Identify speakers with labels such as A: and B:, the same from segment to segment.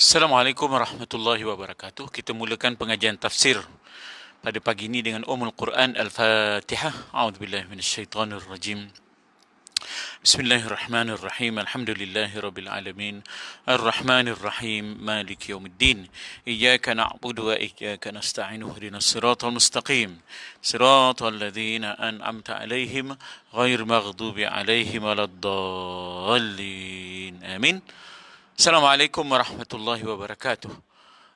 A: Assalamualaikum warahmatullahi wabarakatuh. Kita mulakan pengajian tafsir pada pagi ini dengan Ummul Quran Al-Fatihah. A'udzubillahi minasyaitonirrajim. Bismillahirrahmanirrahim. Alhamdulillahirabbil alamin. Arrahmanirrahim. Maliki yaumiddin. Iyyaka na'budu wa iyyaka nasta'in. Ihdinas siratal mustaqim. Siratal ladzina an'amta 'alaihim ghairil maghdubi 'alaihim waladdallin. Amin. Assalamualaikum warahmatullahi wabarakatuh.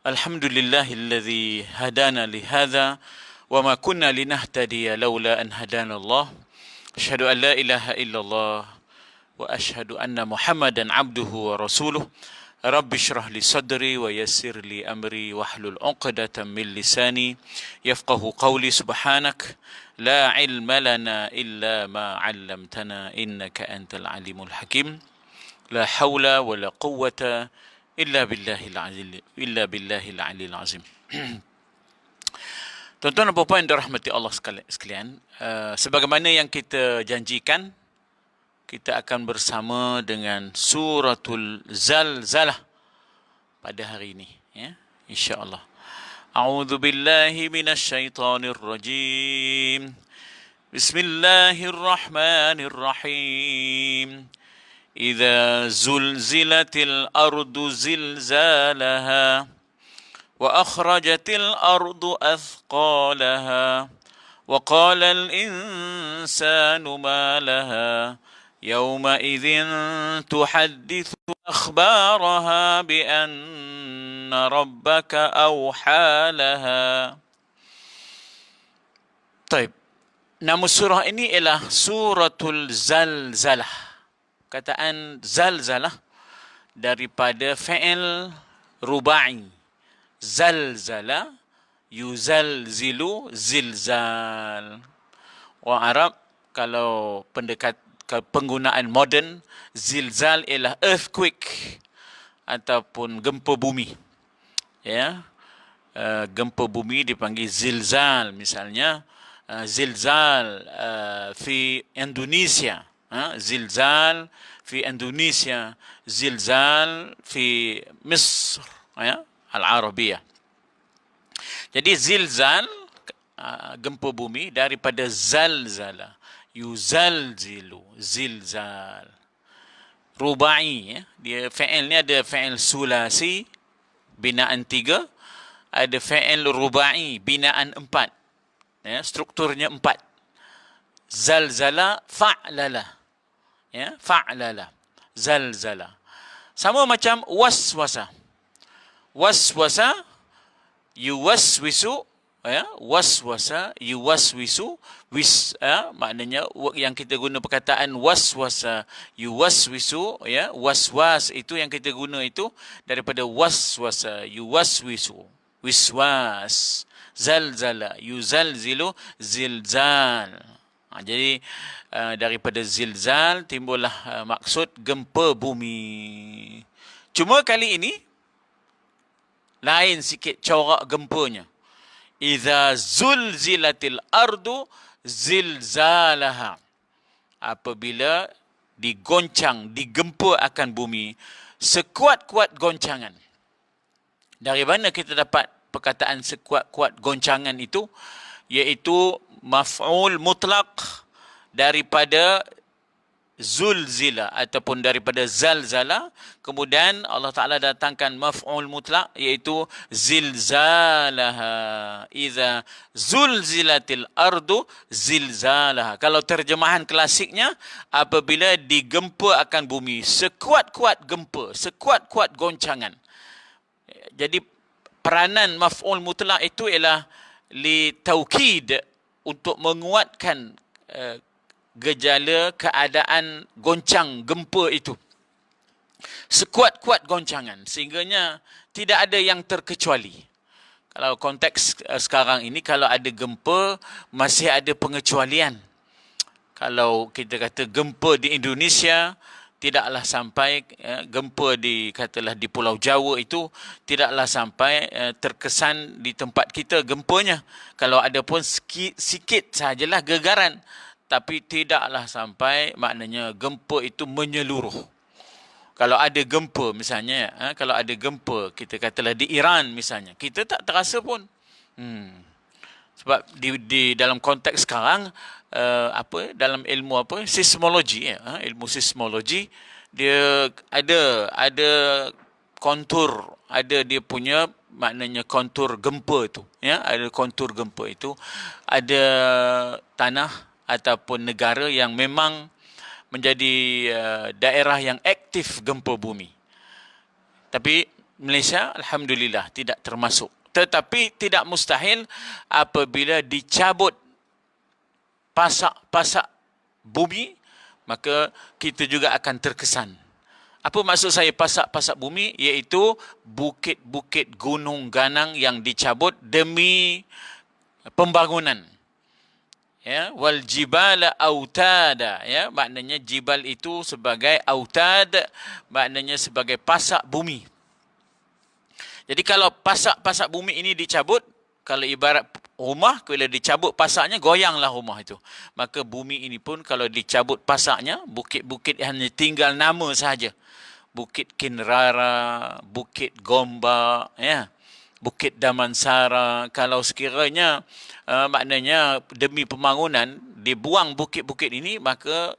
A: Alhamdulillahilladzi hadana lihadza wa ma kunna linahtadiya laula an hadana Allah. Asyhadu an la ilaha illallah wa asyhadu anna Muhammadan abduhu wa rasuluh. Rabbi shrah li sadri wa yassir li amri wahlul 'uqdatam min lisani yafqahu qawli. Subhanak la ilma lana illa ma 'allamtana innaka antal alimul hakim. La haula wa la quwwata illa billahil aliyil azim. Tuan-tuan dan puan-puan yang dirahmati Allah sekalian, sebagaimana yang kita janjikan, kita akan bersama dengan suratul Zalzalah pada hari ini, ya, insya-Allah. A'udzu billahi minasyaitonir rajim. Bismillahirrahmanirrahim. إذا زلزلت الأرض زلزالها وأخرجت الأرض أثقالها وقال الإنسان ما لها يومئذ تحدث أخبارها بأن ربك أوحى لها. طيب, nama surah ini ialah Suratul Zalzalah. Kataan zalzalah daripada fi'il rubai. Zalzala, yuzalzilu, zilzal. Orang Arab, kalau penggunaan moden, zilzal ialah earthquake ataupun gempa bumi. Ya, gempa bumi dipanggil zilzal. Misalnya, zilzal fi Indonesia. Zilzal fi Indonesia, zilzal fi Misr, ya, Al-Arabiyah. Jadi zilzal, gempa bumi, daripada zalzala, yuzalzilu, zilzal. Rubai, ya, dia fi'il ni ada fi'il sulasi, binaan 3, ada fi'il rubai, binaan 4. Ya, strukturnya 4. Zalzala, fa'lala. Ya, fa'lala, zalzala. Sama macam waswasa. Waswasa, yuwaswisu, ya, waswasa, yuwaswisu, maknanya yang kita guna perkataan waswasa, yuwaswisu, ya, waswas itu yang kita guna itu daripada waswasa, yuwaswisu, wiswas, zalzala, yuzalzilu, zilzal. Jadi daripada zilzal timbullah maksud gempa bumi. Cuma kali ini lain sikit corak gempanya. Iza zulzilatil ardu zilzalaha. Apabila digoncang, digempa akan bumi sekuat-kuat goncangan. Dari mana kita dapat perkataan sekuat-kuat goncangan itu? Iaitu maf'ul mutlaq daripada zulzila ataupun daripada zalzala, kemudian Allah Ta'ala datangkan maf'ul mutlaq iaitu zilzalaha. Iza zulzilatil ardu zilzalaha. Kalau terjemahan klasiknya, apabila digempa akan bumi sekuat-kuat gempa, sekuat-kuat goncangan. Jadi peranan maf'ul mutlaq itu ialah li taukid, untuk menguatkan gejala keadaan goncang gempa itu. Sekuat-kuat goncangan, sehingganya tidak ada yang terkecuali. Kalau konteks sekarang ini, kalau ada gempa, masih ada pengecualian. Kalau kita kata gempa di Indonesia, tidaklah sampai gempa katalah di Pulau Jawa itu tidaklah sampai terkesan di tempat kita gempanya. Kalau ada pun sikit sahajalah gegaran, tapi tidaklah sampai maknanya gempa itu menyeluruh. Kalau ada gempa misalnya, kalau ada gempa, kita katalah di Iran misalnya, kita tak terasa pun. Sebab di dalam konteks sekarang, dalam ilmu seismologi, ilmu seismologi, dia ada kontur, ada dia punya maknanya kontur gempa itu, ada kontur gempa itu, ada tanah ataupun negara yang memang menjadi daerah yang aktif gempa bumi. Tapi Malaysia alhamdulillah tidak termasuk. Tetapi tidak mustahil apabila dicabut pasak-pasak bumi, maka kita juga akan terkesan. Apa maksud saya pasak-pasak bumi? Iaitu bukit-bukit gunung ganang yang dicabut demi pembangunan. Wal jibala autada, maknanya jibal itu sebagai autad, maknanya sebagai pasak bumi. Jadi kalau pasak-pasak bumi ini dicabut, kalau ibarat rumah, kalau dicabut pasaknya, goyanglah rumah itu. Maka bumi ini pun kalau dicabut pasaknya, bukit-bukit hanya tinggal nama sahaja. Bukit Kinrara, Bukit Gombak, Bukit Damansara. Kalau sekiranya maknanya demi pembangunan dibuang bukit-bukit ini, maka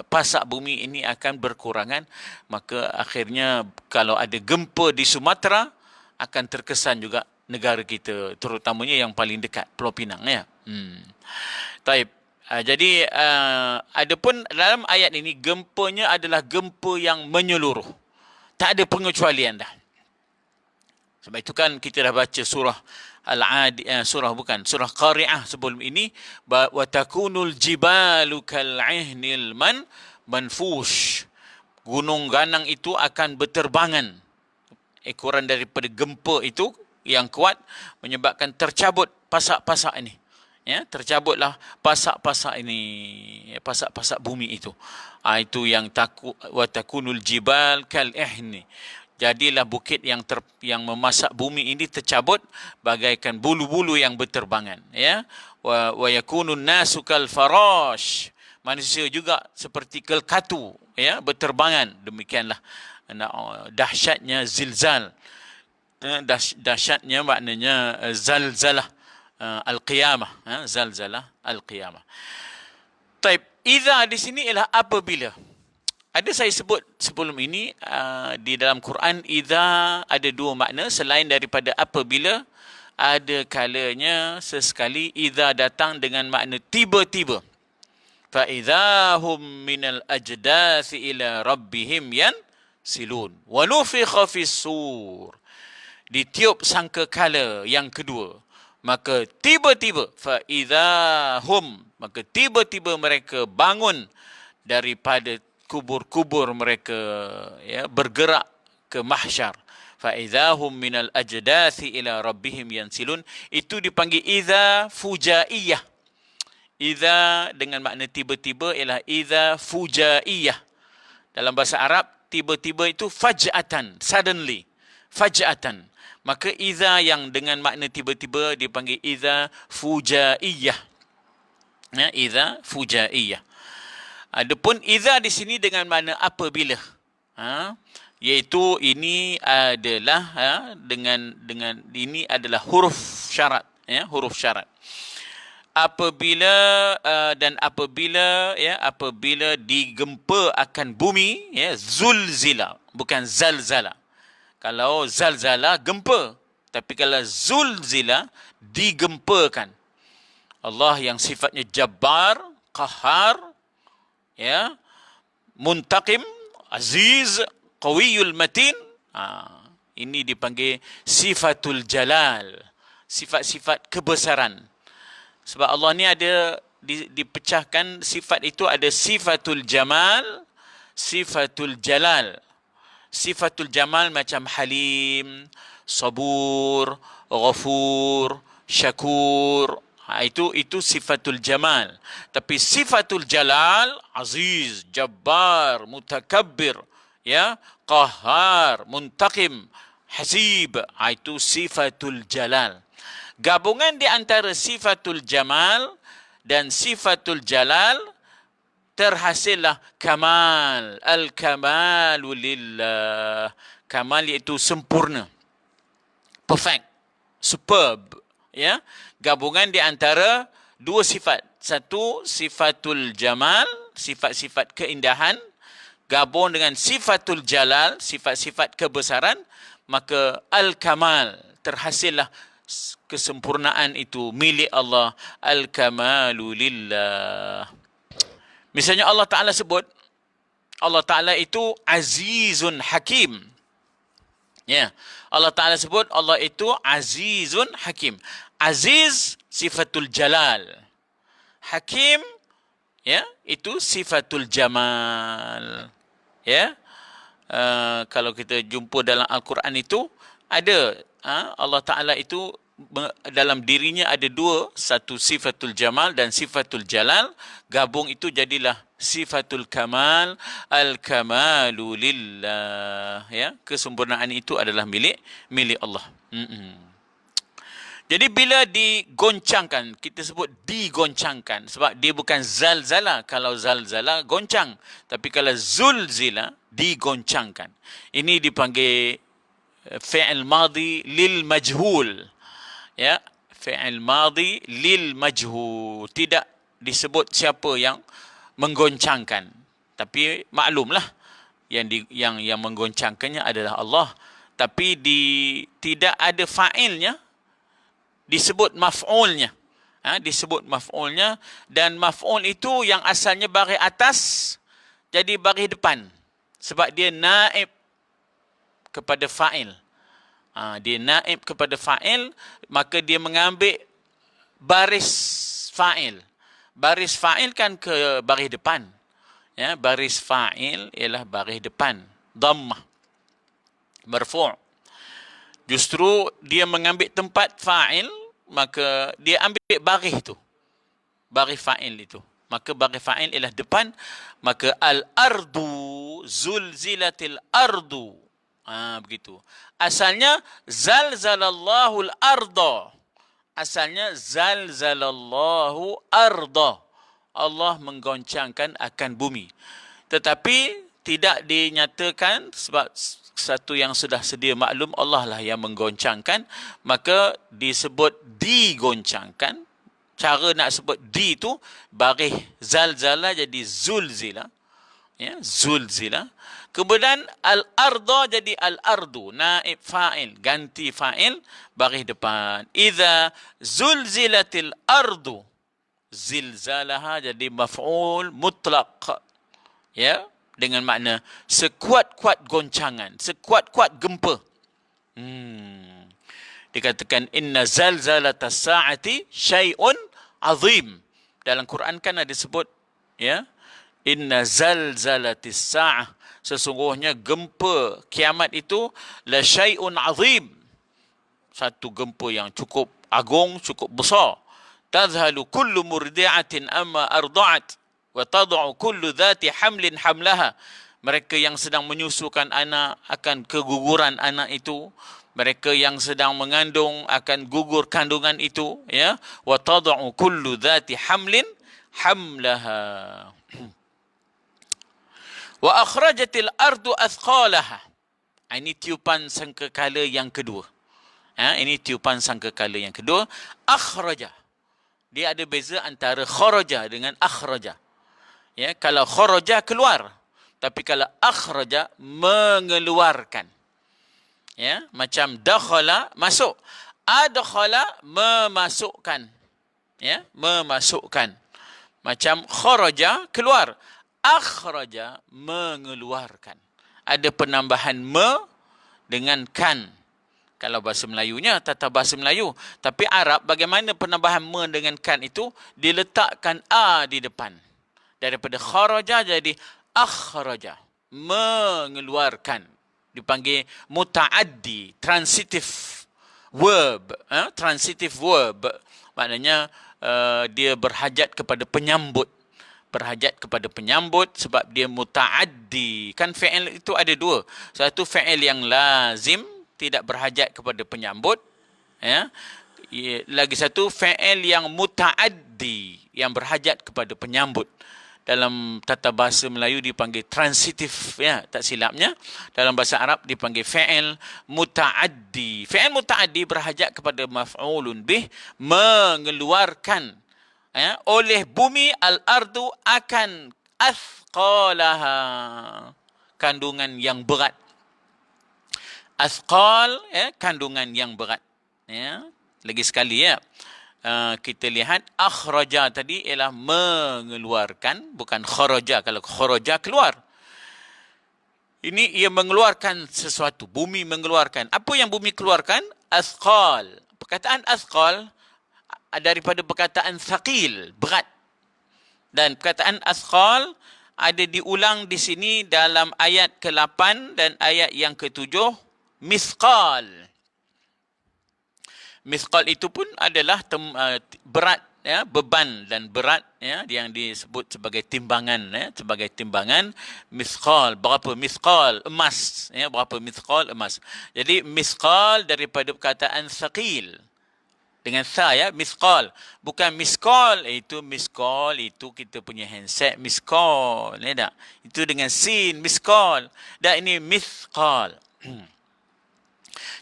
A: pasak bumi ini akan berkurangan. Maka akhirnya kalau ada gempa di Sumatera, akan terkesan juga negara kita, terutamanya yang paling dekat, Pulau Pinang. Taib. Jadi adapun dalam ayat ini, gempanya adalah gempa yang menyeluruh. Tak ada pengecualian dah. Sebab itu kan kita dah baca surah surah Qari'ah sebelum ini, wa takunul jibalu kal'ihnil manfush. Gunung ganang itu akan berterbangan. Ekoran daripada gempa itu yang kuat menyebabkan tercabut pasak-pasak ini. Tercabutlah pasak-pasak ini, pasak-pasak bumi itu. Itu yang wa takunul jibal kal'ihni. Jadilah bukit yang memasak bumi ini tercabut bagaikan bulu-bulu yang berterbangan. Wa yakunun nasu kal farash. Manusia juga seperti kelkatu, berterbangan. Demikianlah dahsyatnya zilzal. Dahsyatnya maknanya zalzalah al-qiyamah. Zalzalah al-qiyamah. Taib. Idza di sini ialah apabila. Ada saya sebut sebelum ini di dalam Quran, idza ada dua makna selain daripada apabila. Ada kalanya sesekali idza datang dengan makna tiba-tiba. Fa idza hum minal ajdathi ila rabbihim yansilun wa nufikha fis sur. Ditiup sangkakala yang kedua, maka tiba-tiba fa idza hum, maka tiba-tiba mereka bangun daripada kubur-kubur mereka, bergerak ke mahsyar. Fa idza hum minal ajdathi ila rabbihim yansilun. Itu dipanggil idza fujaiyah. Idza dengan makna tiba-tiba ialah idza fujaiyah. Dalam bahasa Arab, tiba-tiba itu faj'atan, suddenly, faj'atan. Maka idza yang dengan makna tiba-tiba dipanggil idza fujaiyah. Idza fujaiyah. Adapun idza di sini dengan makna apabila. Iaitu ini adalah dengan ini adalah huruf syarat, huruf syarat. Apabila apabila digempa akan bumi, zulzila, bukan zalzala. Kalau zalzala gempa, tapi kalau zulzila digempakan. Allah yang sifatnya jabbar, qahar, muntaqim, aziz, qawiyul matin. Ini dipanggil sifatul jalal, sifat-sifat kebesaran. Sebab Allah ni ada dipecahkan sifat itu, ada sifatul jamal, sifatul jalal. Sifatul jamal macam halim, sabur, ghafur, syakur. Itu sifatul jamal. Tapi sifatul jalal, aziz, jabbar, mutakabbir, qahar, muntaqim, hasib. Itu sifatul jalal. Gabungan di antara sifatul jamal dan sifatul jalal terhasillah kamal. Al-kamalu lillah. Kamal iaitu sempurna, perfect, superb, ya. Gabungan di antara dua sifat. Satu, sifatul jamal, sifat-sifat keindahan, gabung dengan sifatul jalal, sifat-sifat kebesaran, maka al-kamal, terhasillah kesempurnaan itu milik Allah. Al-kamalu lillah. Misalnya Allah Ta'ala sebut, Allah Ta'ala itu azizun hakim. Ya, Allah Ta'ala sebut Allah itu azizun hakim. Aziz, sifatul jalal. Hakim, ya, itu sifatul jamal. Ya, kalau kita jumpa dalam Al-Quran itu, ada Allah Ta'ala itu dalam dirinya ada dua, satu sifatul jamal dan sifatul jalal, gabung itu jadilah sifatul kamal. Al-kamalu lillah, ya, kesempurnaan itu adalah milik Allah. Jadi bila digoncangkan, kita sebut digoncangkan sebab dia bukan zalzala. Kalau zalzala goncang, tapi kalau zulzila digoncangkan, ini dipanggil fi'il madhi lil majhul. Ya, fi'il madhi lil majhul, tidak disebut siapa yang menggoncangkan, tapi maklumlah yang menggoncangkannya adalah Allah. Tapi tidak ada fa'ilnya, disebut maf'ulnya. Disebut maf'ulnya, dan maf'ul itu yang asalnya baris atas jadi baris depan sebab dia naib kepada fa'il. Dia naib kepada fa'il, maka dia mengambil baris fa'il. Baris fa'il kan ke baris depan. Ya, baris fa'il ialah baris depan. Dhammah. Marfu'. Justru dia mengambil tempat fa'il, maka dia ambil baris itu. Baris fa'il itu. Maka baris fa'il ialah depan. Maka al-ardu, zulzilatil ardu. Begitu. Asalnya zalzalallahu al-arda. Asalnya zalzalallahu arda. Allah menggoncangkan akan bumi. Tetapi tidak dinyatakan sebab satu yang sudah sedia maklum, Allah lah yang menggoncangkan, maka disebut digoncangkan. Cara nak sebut di itu baris zalzala jadi zulzila. Ya, zulzila. Kemudian al-arda jadi al-ardu, naib fa'il, ganti fa'il, baris depan. Idza zulzilatil ardu, zilzalaha jadi maf'ul mutlaq. Ya, dengan makna sekuat-kuat goncangan, sekuat-kuat gempa. Dikatakan inna zalzalatas sa'ati syai'un azim. Dalam Quran kan ada sebut, ya, inna zalzalatis sa'ah, sesungguhnya gempa kiamat itu la syai'un azim, satu gempa yang cukup agung, cukup besar. Tadhalu kullu murdi'atin amma arda'at wa tad'u kullu dhati hamlin hamlaha. Mereka yang sedang menyusukan anak akan keguguran anak itu, mereka yang sedang mengandung akan gugur kandungan itu, ya. Wa tad'u kullu dhati hamlin hamlaha. Wa akhrajatil ardu athqalaha. Ini tiupan sangkakala yang kedua. Ini tiupan sangkakala yang kedua. Akhraja. Dia ada beza antara kharaja dengan akhraja. Ya, kalau kharaja keluar, tapi kalau akhraja mengeluarkan. Ya, macam dakhala masuk, adkhala memasukkan. Ya, memasukkan. Macam kharaja keluar, akhraja mengeluarkan. Ada penambahan me dengan kan. Kalau bahasa Melayunya tata bahasa Melayu. Tapi Arab bagaimana penambahan me dengan kan itu, diletakkan a di depan. Daripada kharaja jadi akhraja, mengeluarkan. Dipanggil muta'addi, transitive verb. Transitive verb. Maknanya dia berhajat kepada penyambut. Berhajat kepada penyambut sebab dia muta'addi. Kan fi'il itu ada dua. Satu fi'il yang lazim, tidak berhajat kepada penyambut. Ya. Lagi satu fi'il yang muta'addi, yang berhajat kepada penyambut. dalam tata bahasa Melayu dipanggil transitif, ya, tak silapnya. Dalam bahasa Arab dipanggil fi'il muta'addi. Fi'il muta'addi berhajat kepada maf'ulun bih, mengeluarkan, ya, oleh bumi al-ardu akan athqalaha, kandungan yang berat. Athqal, ya, kandungan yang berat. Ya. Lagi sekali, ya, kita lihat akhraja tadi ialah mengeluarkan, bukan kharaja. Kalau kharaja keluar. Ini ia mengeluarkan sesuatu. Bumi mengeluarkan. Apa yang bumi keluarkan? Athqal. Perkataan athqal daripada perkataan thaqil, berat. Dan perkataan athqal ada diulang di sini dalam ayat ke-8 dan ayat yang ke-7, misqal. Misqal itu pun adalah berat, ya, beban dan berat, ya, yang disebut sebagai timbangan, ya, sebagai timbangan. Misqal, berapa misqal emas, ya, berapa misqal emas. Jadi misqal daripada perkataan thaqil dengan sa, ya, misqal, bukan miskol. Miskol itu kita punya handset miskol, ya tak? Itu dengan sin, miskol. Dan ini misqal.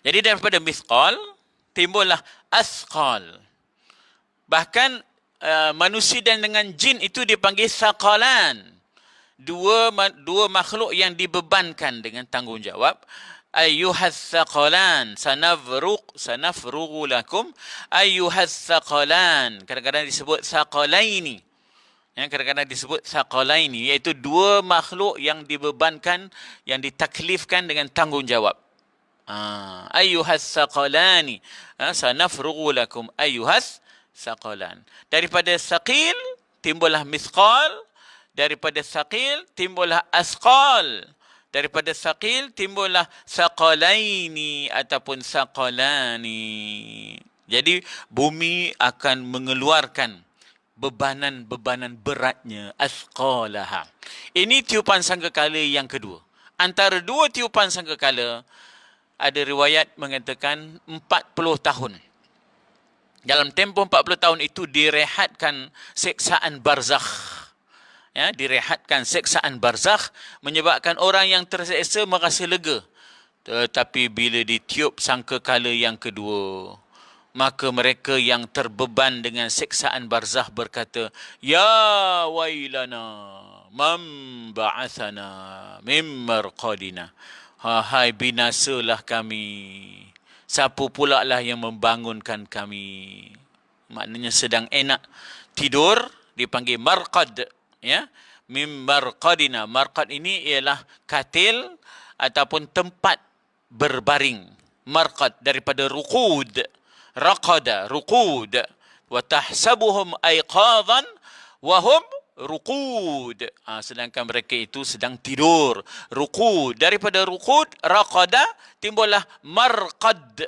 A: Jadi daripada misqal timbullah asqal. Bahkan manusia dan dengan jin itu dipanggil saqalan. Dua makhluk yang dibebankan dengan tanggungjawab. Ayyuhas saqalan sanafrugu lakum. Ayyuhas saqalan, kadang-kadang disebut saqalaini, ya, kadang-kadang disebut saqalaini, iaitu dua makhluk yang dibebankan, yang ditaklifkan dengan tanggungjawab. Ayyuhas saqalani sanafrugu lakum ayyuhas saqalan. Daripada saqil timbullah misqal, daripada saqil timbullah asqal, daripada saqil timbullah saqalaini ataupun saqalani. Jadi bumi akan mengeluarkan bebanan-bebanan beratnya, asqalaha. Ini tiupan sangkakala yang kedua. Antara dua tiupan sangkakala ada riwayat mengatakan 40 tahun. Dalam tempoh 40 tahun itu direhatkan seksaan barzakh. Ya, direhatkan seksaan barzakh menyebabkan orang yang terseksa merasa lega. Tetapi bila ditiup sangkakala yang kedua, maka mereka yang terbeban dengan seksaan barzakh berkata, ya wailana man ba'athana mim marqadina. Hai, binasalah kami. Siapa pula lah yang membangunkan kami? Maknanya sedang enak tidur, dipanggil marqad, ya. Mim marqadina. Marqad ini ialah katil ataupun tempat berbaring. Marqad daripada ruqud. Raqada, ruqud. Wa tahsabuhum aiqadhan wa hum ruqud. Sedangkan mereka itu sedang tidur. Ruqud. Daripada ruqud, raqada, timbullah marqad,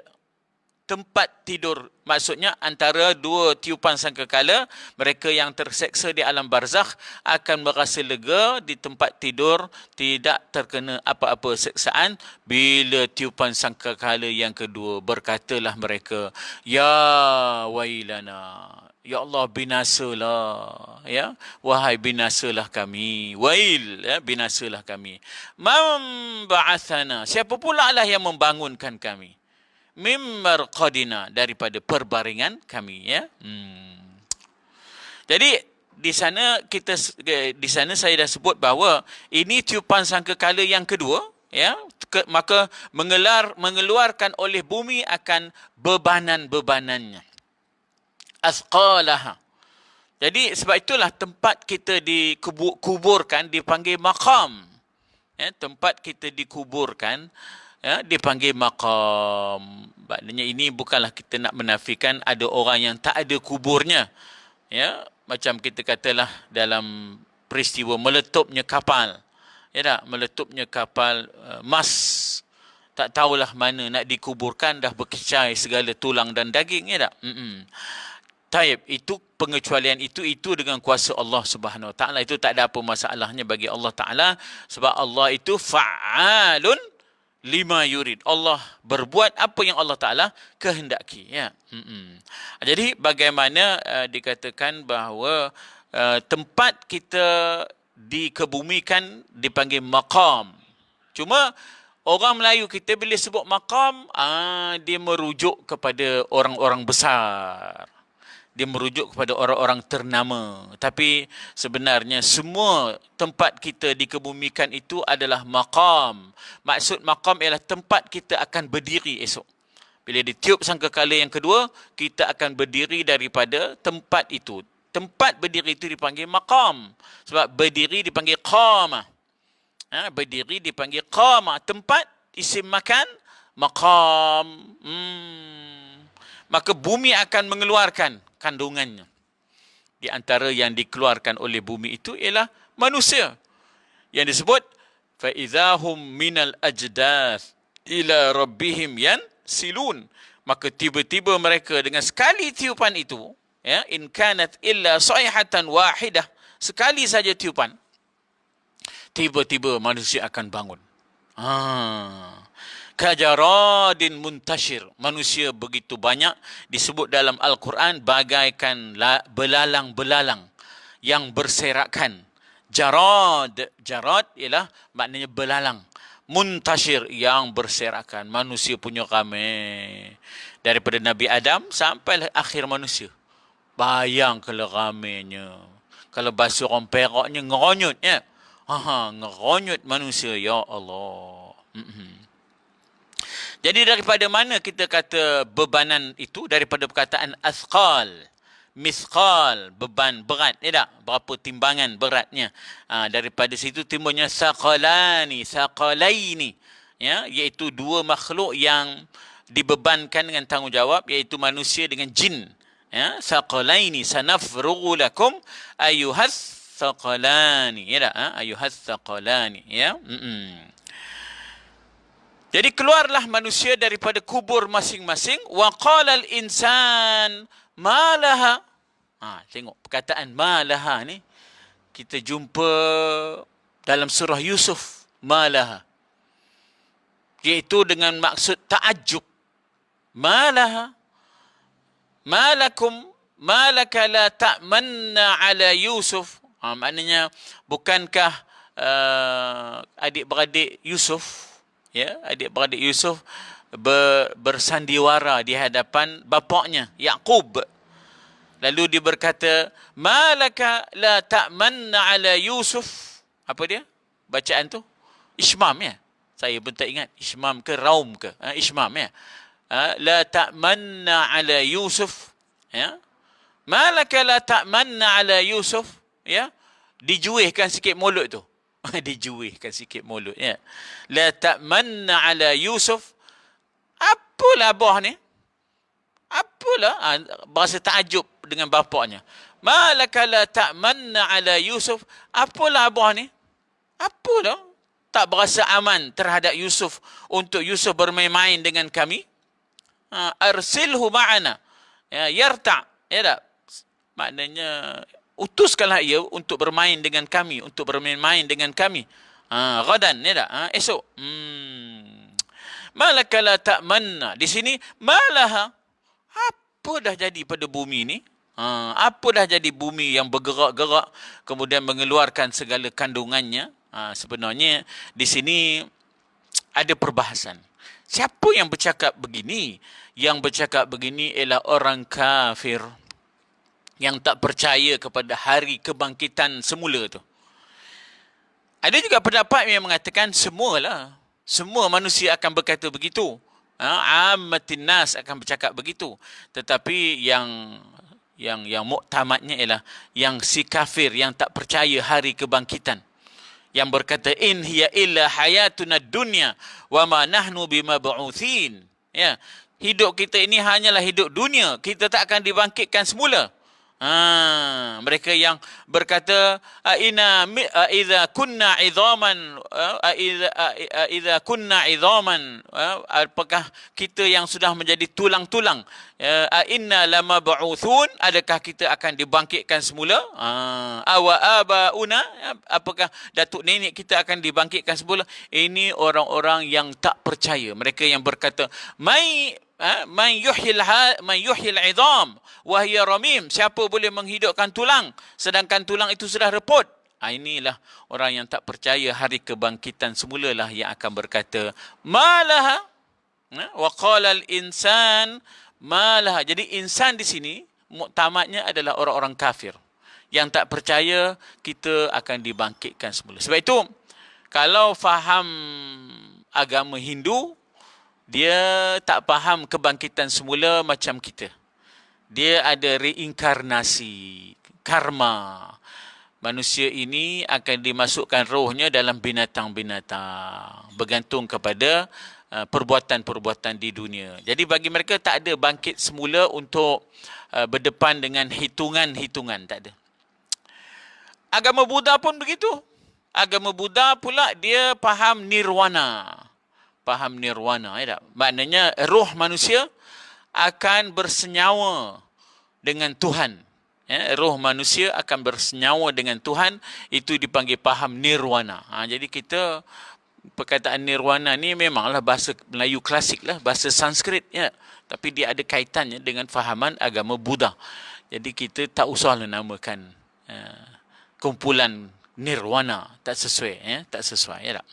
A: tempat tidur. Maksudnya antara dua tiupan sangkakala, mereka yang terseksa di alam barzakh akan merasa lega di tempat tidur, tidak terkena apa-apa seksaan. Bila tiupan sangkakala yang kedua, berkatalah mereka, ya wailana, ya Allah, binasalah, ya, wahai binasalah kami, wail, ya, binasalah kami. Man ba'athana, siapa pula lah yang membangunkan kami, mim marqadina, daripada perbaringan kami, ya. Jadi di sana saya dah sebut bahawa ini tiupan sangkakala yang kedua, ya, maka mengeluarkan oleh bumi akan bebanan-bebanannya. Asqalaha. Jadi sebab itulah tempat kita dikuburkan dipanggil maqam. Ya, tempat kita dikuburkan, ya, dipanggil maqam. Maknanya ini bukanlah kita nak menafikan ada orang yang tak ada kuburnya. Ya, macam kita katalah dalam peristiwa meletupnya kapal. Ya tak? Meletupnya kapal Mas. Tak tahulah mana nak dikuburkan, dah berkecai segala tulang dan daging, ya tak? Taib, itu pengecualian itu dengan kuasa Allah Subhanahu Wa Taala. Itu tak ada apa masalahnya bagi Allah Taala, sebab Allah itu fa'alun lima yurid. Allah berbuat apa yang Allah Taala kehendaki, ya. Jadi bagaimana dikatakan bahawa tempat kita dikebumikan dipanggil maqam. Cuma orang Melayu kita bila sebut maqam, dia merujuk kepada orang-orang besar. Dia merujuk kepada orang-orang ternama. Tapi sebenarnya semua tempat kita dikebumikan itu adalah maqam. Maksud maqam ialah tempat kita akan berdiri esok. Bila ditiup sangkakala yang kedua, kita akan berdiri daripada tempat itu. Tempat berdiri itu dipanggil maqam. Sebab berdiri dipanggil qamah. Berdiri dipanggil qamah. Tempat isim makan, maqam. Maka bumi akan mengeluarkan kandungannya. Di antara yang dikeluarkan oleh bumi itu ialah manusia. Yang disebut, فَإِذَا هُمْ مِنَ الْأَجْدَاثِ إِلَى رَبِّهِمْ يَنْسِلُونَ. Maka tiba-tiba mereka dengan sekali tiupan itu, ya, in kanat illa sayhatan wahidah, sekali saja tiupan, tiba-tiba manusia akan bangun. Kajaradin muntashir, manusia begitu banyak, disebut dalam Al-Quran bagaikan belalang-belalang yang berserakan. Jarad ialah maknanya belalang. Muntashir yang berserakan. Manusia punya ramai. Daripada Nabi Adam sampai akhir manusia. Bayang kalau ramainya. Kalau bahasa orang Peraknya ngeronyut, ya. Ngeronyut manusia, ya Allah. Jadi daripada mana kita kata bebanan itu? Daripada perkataan asqal, misqal, beban berat, ya tak? Berapa timbangan beratnya. Daripada situ timbulnya saqalani, saqalaini, ya, iaitu dua makhluk yang dibebankan dengan tanggungjawab, iaitu manusia dengan jin. Ya, saqalaini sanafrughu lakum ayyuhas saqalani, ya tak? Ayyuhas saqalani, ya. Jadi keluarlah manusia daripada kubur masing-masing. Wa qala al-insan ma laha. Tengok perkataan ma laha ni kita jumpa dalam surah Yusuf, ma laha. Iaitu dengan maksud ta'ajjub. Ma laha. Ma lakum ma laka la ta'manna ala Yusuf. Maknanya bukankah adik-beradik Yusuf, ya, adik-beradik Yusuf bersandiwara di hadapan bapaknya Yaqub. Lalu dia berkata, "Malaka la ta'manna ala Yusuf." Apa dia? Bacaan tu Ishmam, ya. Saya pun tak ingat Ishmam ke Raum ke. Ishmam, ya. La ta'manna ala Yusuf, ya. Malaka la ta'manna ala Yusuf, ya. Dijuihkan sikit mulut tu. Dijuihkan sikit mulut, ya. La ta'manna ala Yusuf. Apalah abah ni? Apalah? Bahasa takjub dengan bapaknya. Malaka la ta'manna ala Yusuf. Apalah abah ni? Apalah? Tak berasa aman terhadap Yusuf untuk Yusuf bermain-main dengan kami? Arsilhu ma'ana. Ya, yarta'. Ya tak? Maknanya utuskanlah ia untuk bermain dengan kami, untuk bermain-main dengan kami. Ghadan, ya tak? Esok. Malaka la ta'manna. Di sini, malaha. Apa dah jadi pada bumi ni? Apa dah jadi bumi yang bergerak-gerak, kemudian mengeluarkan segala kandungannya? Sebenarnya, di sini ada perbahasan. Siapa yang bercakap begini? Yang bercakap begini ialah orang kafir yang tak percaya kepada hari kebangkitan semula tu. Ada juga pendapat yang mengatakan semualah. Semua manusia akan berkata begitu. Ammatin nas akan bercakap begitu. Tetapi yang muktamadnya ialah yang si kafir yang tak percaya hari kebangkitan. Yang berkata in hiya illa hayatuna dunya wa ma nahnu bimab'utsin. Ya, hidup kita ini hanyalah hidup dunia. Kita tak akan dibangkitkan semula. Mereka yang berkata idza kunna idhaman idza kunna idhaman, apakah kita yang sudah menjadi tulang-tulang, inna lamab'utsun, adakah kita akan dibangkitkan semula? Awa abauna, apakah datuk nenek kita akan dibangkitkan semula? Ini orang-orang yang tak percaya. Mereka yang berkata man yuhyil 'idham wa hiya ramim. Siapa boleh menghidupkan tulang sedangkan tulang itu sudah reput? Inilah orang yang tak percaya hari kebangkitan semulalah yang akan berkata malaha wa qala al-insan malaha. Jadi insan di sini muktamadnya adalah orang-orang kafir yang tak percaya kita akan dibangkitkan semula. Sebab itu kalau faham agama Hindu, dia tak faham kebangkitan semula macam kita. Dia ada reinkarnasi, karma. Manusia ini akan dimasukkan rohnya dalam binatang-binatang, bergantung kepada perbuatan-perbuatan di dunia. Jadi bagi mereka tak ada bangkit semula untuk berdepan dengan hitungan-hitungan, tak ada. Agama Buddha pun begitu. Agama Buddha pula dia faham nirwana. Faham nirwana, ya tak? Maknanya roh manusia akan bersenyawa dengan Tuhan. Ya, roh manusia akan bersenyawa dengan Tuhan, itu dipanggil faham nirwana. Jadi kita, perkataan nirwana ni memanglah bahasa Melayu klasik lah, bahasa Sanskrit, ya. Tapi dia ada kaitannya dengan fahaman agama Buddha. Jadi kita tak usahlah namakan kumpulan nirwana, tak sesuai, ya, tak sesuai, ya tak?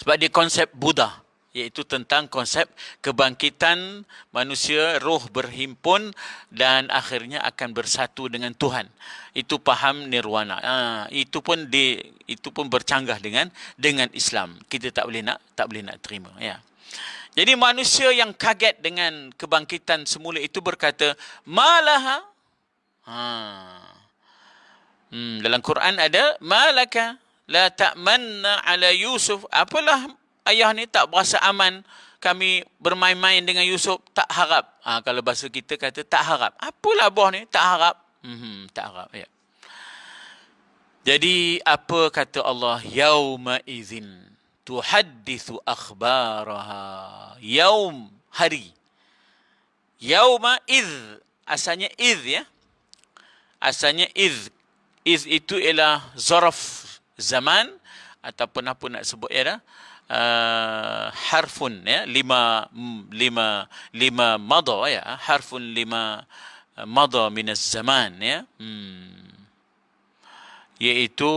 A: Sebab dia konsep Buddha, iaitu tentang konsep kebangkitan manusia, roh berhimpun dan akhirnya akan bersatu dengan Tuhan. Itu faham nirwana. Itu pun bercanggah dengan Islam. Kita tak boleh nak terima, ya. Jadi manusia yang kaget dengan kebangkitan semula itu berkata malaha. Dalam Quran ada malaka la ta'manna ala Yusuf. Apalah ayah ni tak berasa aman, kami bermain-main dengan Yusuf, tak harap. Kalau bahasa kita kata tak harap. Apalah boh ni tak harap? Tak harap, ya. Jadi apa kata Allah? Yauma idzin tuhaddithu akhbaraha. Yaum, hari. Yauma idz, asalnya idz, ya. Asalnya idz. Idz itu ialah zaraf zaman, ataupun apa nak sebut, ya, harfun, ya, lima mada, ya, harfun lima mada minas zaman, ya. Iaitu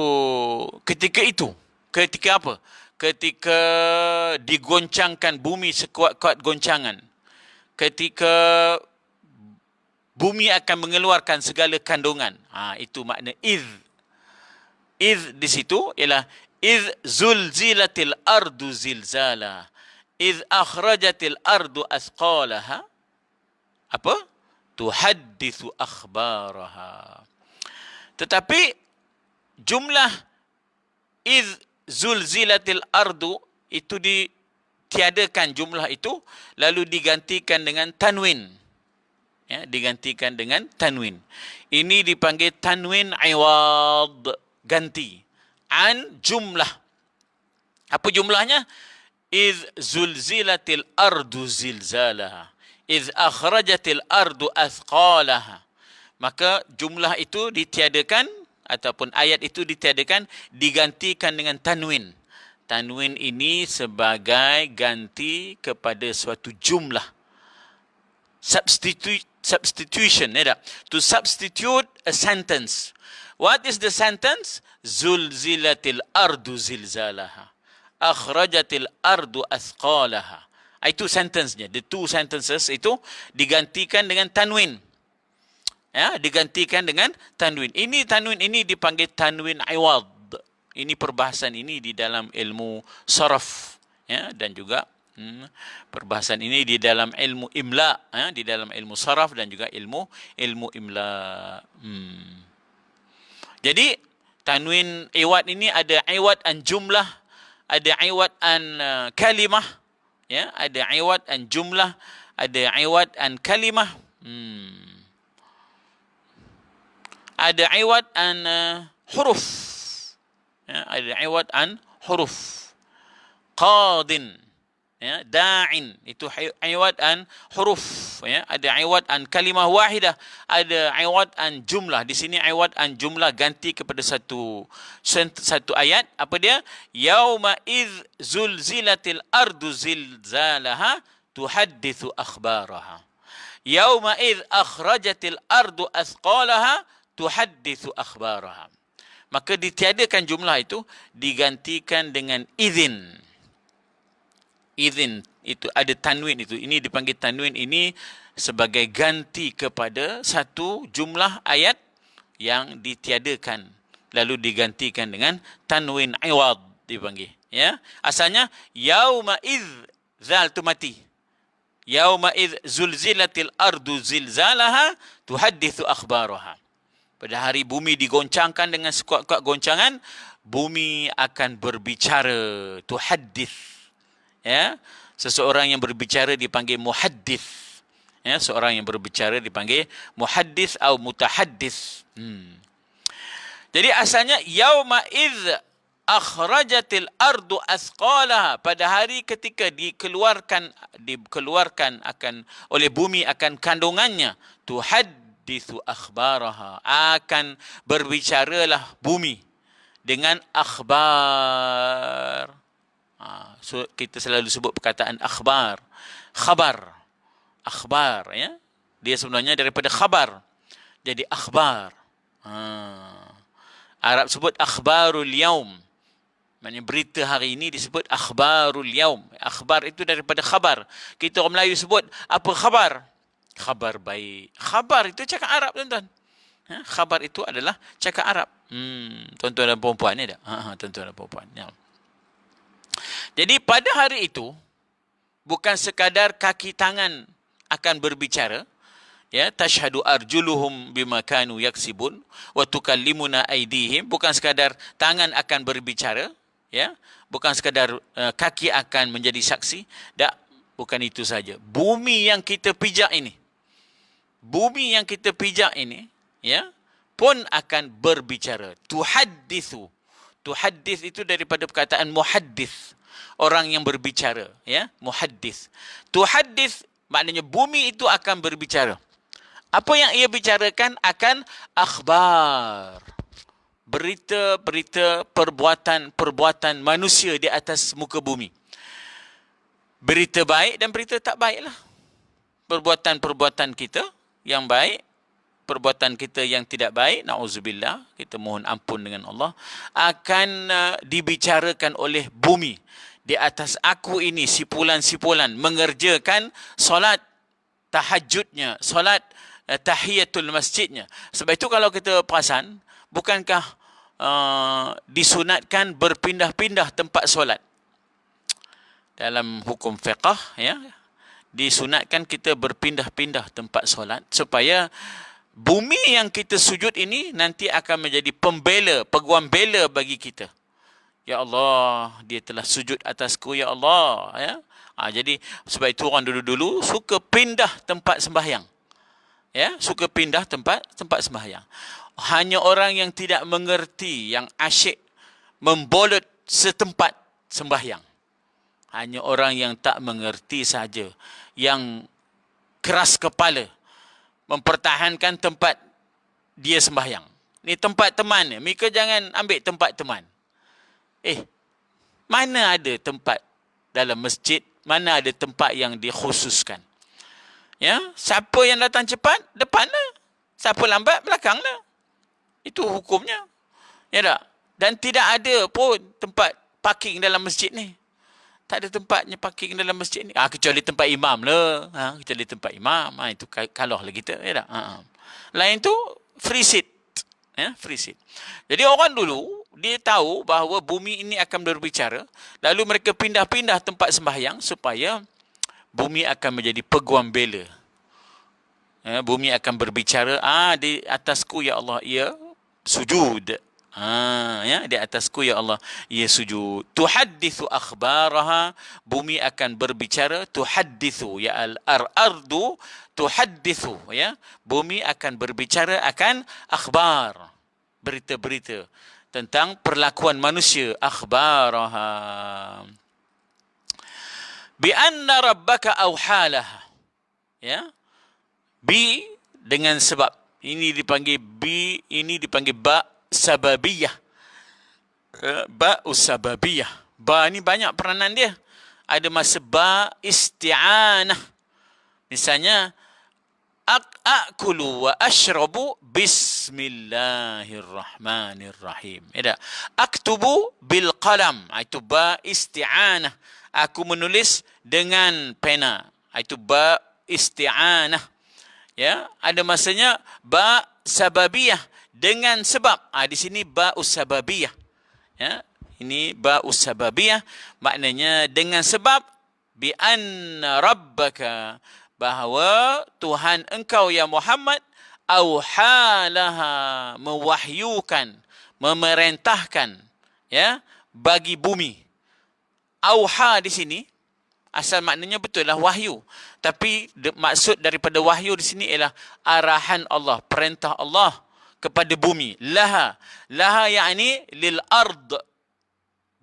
A: ketika itu. Ketika apa? Ketika digoncangkan bumi sekuat-kuat goncangan. Ketika bumi akan mengeluarkan segala kandungan. Itu makna idz. Idz di situ ialah idz zulzilatil ardu zilzala. Idz akhrajatil ardu athqalaha. Apa? Tuhaddithu akhbaraha. Tetapi jumlah idz zulzilatil ardu itu ditiadakan jumlah itu, lalu digantikan dengan tanwin. Ya, digantikan dengan tanwin. Ini dipanggil tanwin iwad, ganti. An jumlah. Apa jumlahnya? Idz zulzilatil ardu zilzalaha. Idz akhrajatil ardu athqalaha. Maka jumlah itu ditiadakan, ataupun ayat itu ditiadakan, digantikan dengan tanwin. Tanwin ini sebagai ganti kepada suatu jumlah. Substitution, ya tak? To substitute a sentence. What is the sentence? Zulzilatil ardu zilzalaha. Akhrajatil ardu athqalaha. Itu sentence-nya. The two sentences itu digantikan dengan tanwin. Ya, digantikan dengan tanwin. Ini tanwin ini dipanggil tanwin iwad. Ini perbahasan ini di dalam ilmu saraf, ya, dan juga perbahasan ini di dalam ilmu imla, ya, di dalam ilmu saraf dan juga ilmu imla. Jadi tanwin iwad ini ada iwad an jumlah, ada iwad an kalimah, ya, ada iwad an jumlah, ada iwad an kalimah. Ada iwad an huruf, ya, ada iwad an huruf. Qadin, ya, da'in, itu iwad an huruf, ya. Ada iwad an kalimah wahidah, ada iwad an jumlah. Di sini iwad an jumlah ganti kepada satu ayat. Apa dia? Yauma idz zulzilatil ardu zilzalaha tuhaddithu akhbaraha. Yauma idh akhrajatil ardu athqalaha tuhaddithu akhbaraha. Maka ditiadakan jumlah itu digantikan dengan izin. Izin itu ada tanwin itu. Ini dipanggil tanwin ini sebagai ganti kepada satu jumlah ayat yang ditiadakan. Lalu digantikan dengan tanwin iwad dipanggil. Ya, asalnya yauma idh, zal tu mati. Yauma idh zulzilatil ardu zilzalaha tuhaddithu akhbaraha. Pada hari bumi digoncangkan dengan sekuat-kuat goncangan, bumi akan berbicara. Tuhaddith. Ya, seseorang yang berbicara dipanggil muhaddith. Ya, seorang yang berbicara dipanggil muhaddith atau mutahaddith. Jadi asalnya yauma idz akhrajatil ardu athqalaha, pada hari ketika dikeluarkan akan oleh bumi akan kandungannya, tuhaddithu akhbaraha, akan berbicaralah bumi dengan akhbar. So kita selalu sebut perkataan akhbar, akhbar ya. Dia sebenarnya daripada khabar jadi akhbar. Arab sebut akhbarul yaum. Maksudnya berita hari ini disebut akhbarul yaum. Akhbar itu daripada khabar. Kita orang Melayu sebut apa khabar? Khabar baik. Khabar itu cakap Arab, tuan-tuan. Khabar itu adalah cakap Arab. Tuan-tuan dan perempuan ni tak? Tuan-tuan dan perempuan. Ya. Jadi pada hari itu bukan sekadar kaki tangan akan berbicara, ya, tashhadu arjuluhum bima kanu yaksibun wa tukallimuna aydihim, bukan sekadar tangan akan berbicara, ya, bukan sekadar kaki akan menjadi saksi, tak, bukan itu saja. Bumi yang kita pijak ini, ya, pun akan berbicara. Tuhaddithu. Tuhaddith itu daripada perkataan muhaddith, orang yang berbicara, ya, muhaddith. Tuhaddith maknanya bumi itu akan berbicara. Apa yang ia bicarakan akan akhbar. Berita-berita, perbuatan manusia di atas muka bumi. Berita baik dan berita tak baiklah. Perbuatan-perbuatan kita yang baik, perbuatan kita yang tidak baik, na'udzubillah, kita mohon ampun dengan Allah, akan dibicarakan oleh bumi. Di atas aku ini, sipulan-sipulan, mengerjakan solat tahajudnya, solat tahiyatul masjidnya. Sebab itu kalau kita perasan, bukankah disunatkan berpindah-pindah tempat solat? Dalam hukum fiqah, ya, disunatkan kita berpindah-pindah tempat solat supaya bumi yang kita sujud ini nanti akan menjadi pembela, peguam bela bagi kita. Ya Allah, dia telah sujud atasku, ya Allah. Ya? Jadi sebab itu orang dulu-dulu suka pindah tempat sembahyang. Ya, suka pindah tempat sembahyang. Hanya orang yang tidak mengerti, yang asyik membolot setempat sembahyang. Hanya orang yang tak mengerti saja, yang keras kepala, mempertahankan tempat dia sembahyang. Ni tempat teman ni, mereka jangan ambil tempat teman. Mana ada tempat dalam masjid, mana ada tempat yang dikhususkan. Ya, siapa yang datang cepat, depanlah. Siapa lambat, belakanglah. Itu hukumnya. Ya tak? Dan tidak ada pun tempat parking dalam masjid ni. Tak ada tempatnya parking dalam masjid ni. Kecuali tempat imam lah. Kecuali tempat imam. Itu kalah lah kita. Ya tak? Lain tu, free seat. Ya, free seat. Jadi orang dulu, dia tahu bahawa bumi ini akan berbicara. Lalu mereka pindah-pindah tempat sembahyang supaya bumi akan menjadi peguam bela. Ya, bumi akan berbicara, di atasku ya Allah, ia sujud. Ya, di atasku ya Allah, ia sujud. Tuhaddithu akhbaraha, bumi akan berbicara. Tuhaddithu, ya al-ardu tuhaddithu, ya. Bumi akan berbicara akan akhbar, berita-berita tentang perlakuan manusia. Akhbaraha. Bi anna rabbaka awhalaha. Ya. Bi dengan sebab. Ini dipanggil bi, ini dipanggil ba sababiyah. Ba usababiyah. Ba ni banyak peranan dia. ada masa ba isti'anah. Misalnya, akulu wa ashrabu bismillahirrahmanirrahim. Ya, aktubu bil qalam. Itu ba isti'anah. Aku menulis dengan pena. Itu ba isti'anah. Ya, ada masanya ba sababiyah, dengan sebab. Di sini ba usababiyah. Ya, ini ba usababiyah, maknanya dengan sebab, bi anna rabbaka, bahawa Tuhan engkau ya Muhammad, auhalaha, mewahyukan, memerintahkan, ya, bagi bumi. Auha di sini asal maknanya betul lah wahyu, tapi maksud daripada wahyu di sini ialah arahan Allah, perintah Allah kepada bumi. Laha yakni lil ard,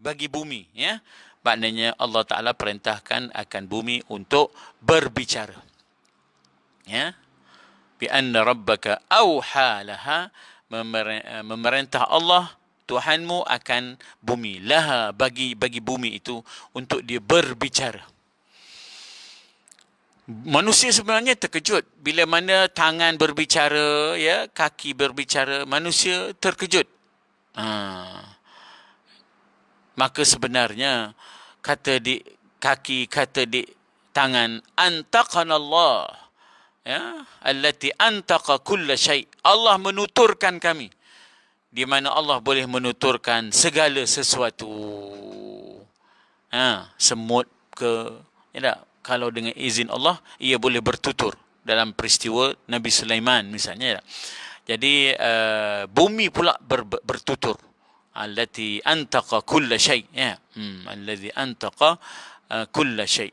A: bagi bumi, ya. Maknanya Allah Ta'ala perintahkan akan bumi untuk berbicara. Ya. Bi anna rabbaka auha laha, memerintah Allah Tuhanmu akan bumi. Laha, bagi bumi itu untuk dia berbicara. Manusia sebenarnya terkejut bila mana tangan berbicara, ya, kaki berbicara, manusia terkejut. Maka sebenarnya kata di kaki, kata di tangan, antaqanallah, ya, allati antaqa kulla syai'. Allah menuturkan kami, di mana Allah boleh menuturkan segala sesuatu. Semut ke, ya, kalau dengan izin Allah ia boleh bertutur dalam peristiwa Nabi Sulaiman misalnya. Jadi bumi pula bertutur. Allati antaqa kulla syai', ya. Allazi antaqa kulla syai'.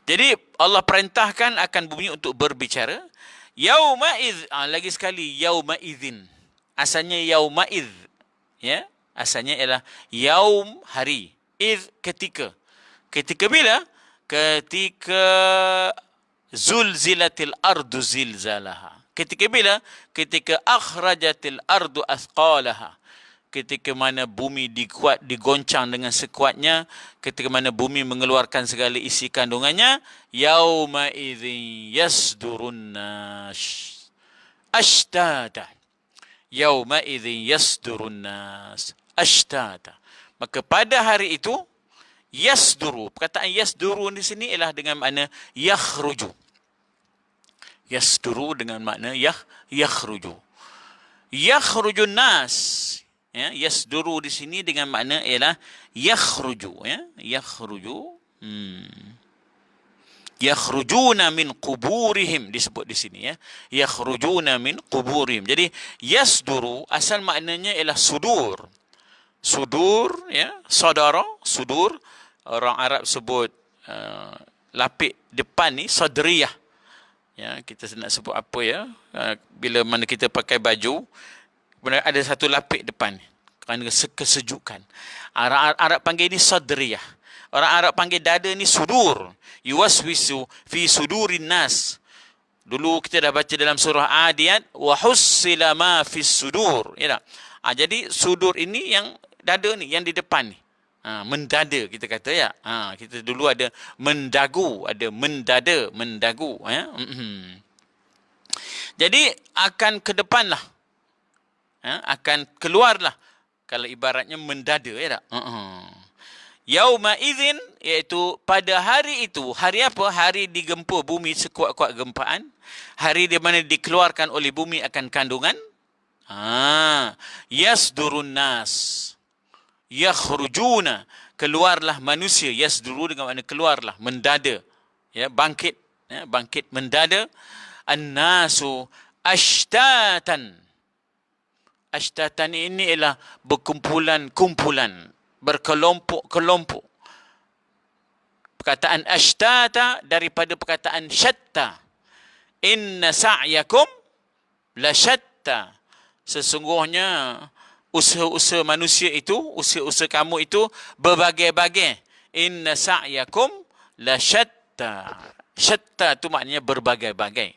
A: Jadi Allah perintahkan akan bumi untuk berbicara. Yauma'idz, lagi sekali yauma'idzin. Asalnya yauma'idz, ya. Asalnya ialah yaum, hari, idz, ketika. Ketika bila? Ketika zulzilatil ardu zilzalaha. Ketika bila? Ketika akhrajatil ardu athqalaha. Ketika mana bumi digoncang dengan sekuatnya, ketika mana bumi mengeluarkan segala isi kandungannya, yauma idzin yasdurun nas ashtata. Yauma idzin yasdurun nas ashtata. Maka pada hari itu, yasduru, perkataan yasduru di sini ialah dengan makna yakhruju. Yasduru dengan makna yakhruju. Yakhrujun nas, ya, yasduru di sini dengan makna ialah yakhruju, ya, yakhruju. Yakhrujuna min quburihim disebut di sini, ya. Yakhrujuna min quburihim. Jadi yasduru asal maknanya ialah sudur. Sudur, ya, saudara, sudur. Orang Arab sebut lapik depan ni sadriyah. Ya, kita nak sebut apa, ya? Bila mana kita pakai baju, ada satu lapik depan kerana kesejukan. Orang Arab panggil ni sadriyah. Orang Arab panggil dada ni sudur. Yuwaswisu fi sudurin nas. Dulu kita dah baca dalam surah Adiyat, wa hussila ma fis sudur, ya tak? Jadi sudur ini yang dada ni, yang di depan ni. Mendada kita kata, ya. Kita dulu ada mendagu, ada mendada, mendagu, ya. Jadi akan ke depan lah, akan keluarlah, kalau ibaratnya mendada, ya tak? Yauma idzin, iaitu pada hari itu. Hari apa? Hari digempur bumi sekuat-kuat gempaan. Hari di mana dikeluarkan oleh bumi akan kandungan. Yasdurun nas, yakhrujuna, keluarlah manusia. Yasduru dengan makna keluarlah, mendada, ya, bangkit, ya, bangkit mendada. An-nasu ashtatan. Ashtatan ini ialah berkumpulan-kumpulan, berkelompok-kelompok. Perkataan ashtata daripada perkataan syatta. Inna sa'yakum la syatta. Sesungguhnya usaha-usaha manusia itu, usaha-usaha kamu itu berbagai-bagai. Inna sa'yakum la syatta. Syatta itu maknanya berbagai-bagai,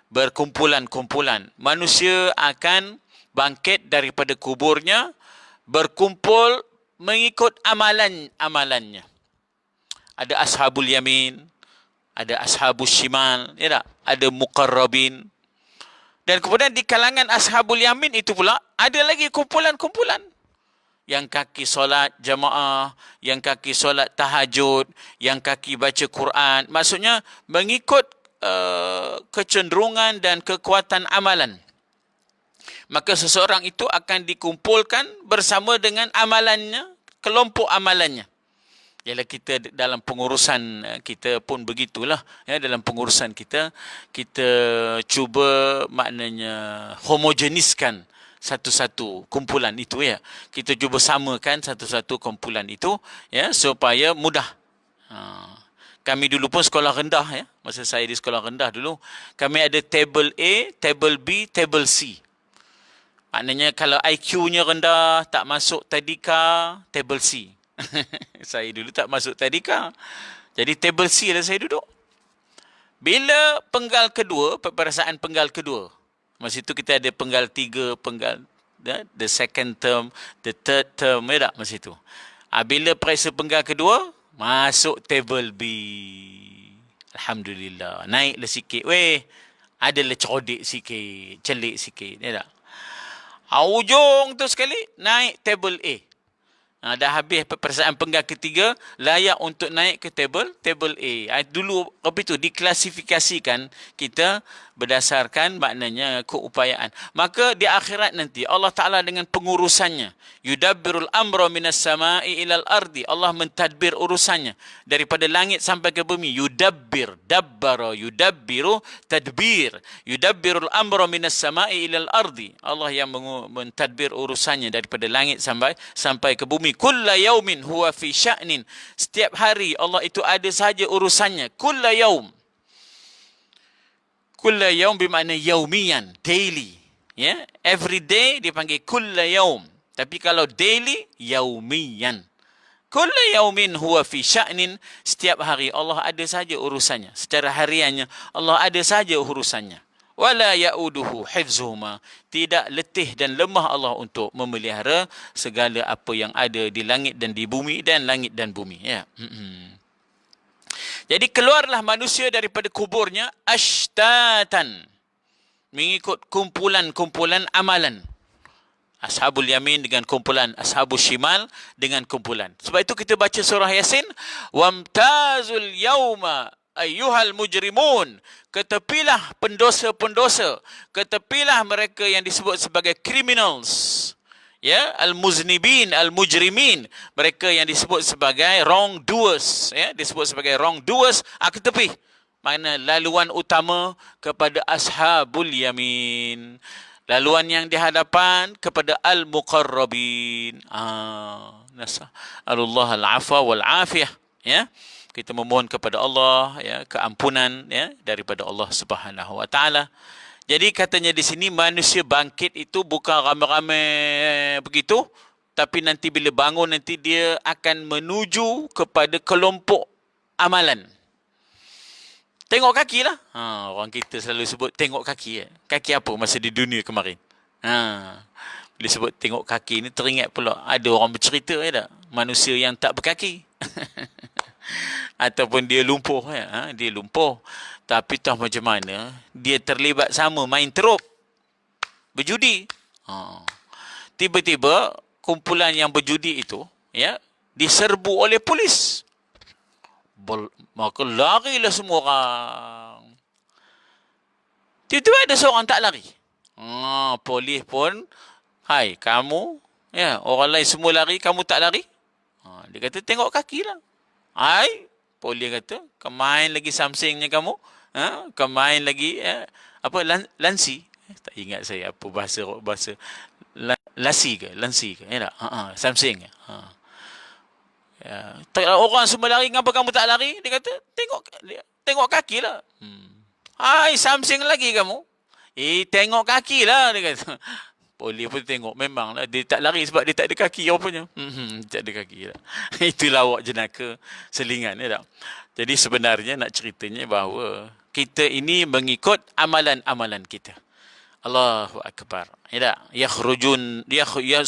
A: berkumpulan-kumpulan. Manusia akan bangkit daripada kuburnya, berkumpul mengikut amalannya. Ada ashabul yamin, ada ashabul shimal, ya tak? Ada muqarrabin. Dan kemudian di kalangan ashabul yamin itu pula ada lagi kumpulan-kumpulan. Yang kaki solat jamaah, yang kaki solat tahajud, yang kaki baca Quran. Maksudnya mengikut kecenderungan dan kekuatan amalan. Maka seseorang itu akan dikumpulkan bersama dengan amalannya, kelompok amalannya. Ialah kita dalam pengurusan kita pun begitulah. Ya, dalam pengurusan kita cuba maknanya homogeniskan satu-satu kumpulan itu, ya. Kita cuba samakan satu-satu kumpulan itu, ya, supaya mudah. Kami dulu pun sekolah rendah, ya. Masa saya di sekolah rendah dulu, kami ada table A, table B, table C. Maknanya kalau IQ-nya rendah, tak masuk tadika, table C. Saya dulu tak masuk tadika. Jadi table C lah saya duduk. Bila penggal kedua, peperiksaan penggal kedua, masa itu kita ada penggal 3, penggal the second term, the third term, ya tak masa itu. Bila periksa penggal kedua, masuk table B. Alhamdulillah. Naiklah sikit. Weh, adalah cerodik sikit, celik sikit, ya tak? Ujung tu sekali, naik table A. Dah habis peperiksaan penggal ketiga, layak untuk naik ke table A. Dulu apa itu diklasifikasikan kita berdasarkan maknanya keupayaan. Maka di akhirat nanti Allah Taala dengan pengurusannya, yudabbirul amra minas sama'i ilal ardi. Allah mentadbir urusannya daripada langit sampai ke bumi. Yudabbir, dabbara, yudabbiru, tadbir. Yudabbirul amra minas sama'i ilal ardi. Allah yang mentadbir urusannya daripada langit sampai ke bumi. Kulla yaumin huwa fi sya'nin. Setiap hari Allah itu ada sahaja urusannya. Kulla yaum. Kulla yaum bermakna yaumiyan, daily. Ya, every day dipanggil kulla yaum. Tapi kalau daily, yaumiyan. Kulla yaumin huwa fi sya'nin. Setiap hari Allah ada saja urusannya. Secara hariannya Allah ada saja urusannya. Wala ya'uduhu hifzuhuma. Tidak letih dan lemah Allah untuk memelihara segala apa yang ada di langit dan di bumi dan langit dan bumi. Ya. Jadi keluarlah manusia daripada kuburnya ashtatan, mengikut kumpulan-kumpulan amalan. Ashabul yamin dengan kumpulan, ashabul shimal dengan kumpulan. Sebab itu kita baca surah Yasin, wamtazul yauma ayyuhal mujrimun. Ketepilah pendosa-pendosa, ketepilah mereka yang disebut sebagai criminals. Ya, al-muznibin, al-mujrimin, mereka yang disebut sebagai wrongdoers, ya, disebut sebagai wrongdoers, ke tepi. Mana laluan utama kepada ashabul yamin, laluan yang di hadapan kepada al-muqarrabin. Nas'alullah al-afwa wal afiyah, ya. Kita memohon kepada Allah, ya, keampunan, ya, daripada Allah Subhanahu wa taala. Jadi katanya di sini manusia bangkit itu bukan ramai-ramai begitu, tapi nanti bila bangun nanti dia akan menuju kepada kelompok amalan. Tengok kaki lah. Orang kita selalu sebut tengok kaki. Kaki apa masa di dunia kemarin? Bila sebut tengok kaki ni teringat pula ada orang bercerita, ya tak? Manusia yang tak berkaki. Ataupun dia lumpuh, ya? Dia lumpuh. Tapi tahu macam mana, dia terlibat sama main teruk, berjudi. Tiba-tiba kumpulan yang berjudi itu, ya, diserbu oleh polis. Maka larilah semua orang. Tiba-tiba ada seorang tak lari. Polis pun, hai kamu, ya, orang lain semua lari, kamu tak lari. Dia kata tengok kaki lah. Hai, polis kata, kemain lagi samsingnya kamu. Kemain lagi lansi. Tak ingat saya apa bahasa lasi ke, lansi ke, ya tak? Samsung. Ya. Orang semua lari, kenapa kamu tak lari? Dia kata tengok kaki lah. Hai, samsung lagi kamu. Tengok kaki lah, dia kata. Polis pun tengok, memanglah dia tak lari sebab dia tak ada kaki rupanya. Tak ada kaki lah. Itu lawak jenaka selingan, ya tak? Jadi sebenarnya nak ceritanya bahawa kita ini mengikut amalan-amalan kita. Allahu akbar. Ya tak?